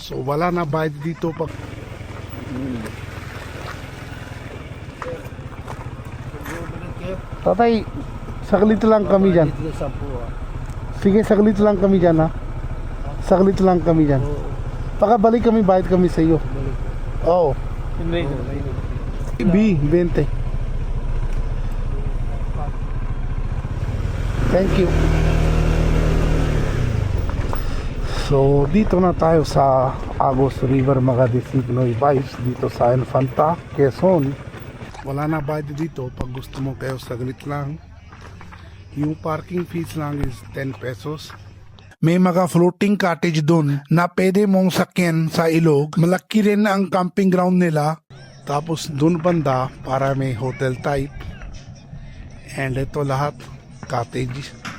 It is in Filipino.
So wala na bayad dito pag Tatay, saglit lang kami dyan. Sige, saglit lang kami dyan ha. Saglit lang kami dyan. Pakabalik kami, bayad kami sa iyo. Oo. B, 20. Thank you. So dito na tayo sa Agos River Magadisignoy Vibes dito sa Infanta, Quezon. Wala na bayad dito pag gusto mo kayo saglit lang. Yung parking fees lang is 10 pesos. May mga floating cottage doon na pwede mong sakyan sa ilog. Malaki rin ang camping ground nila. Tapos doon banda para may hotel type. And ito lahat cottage.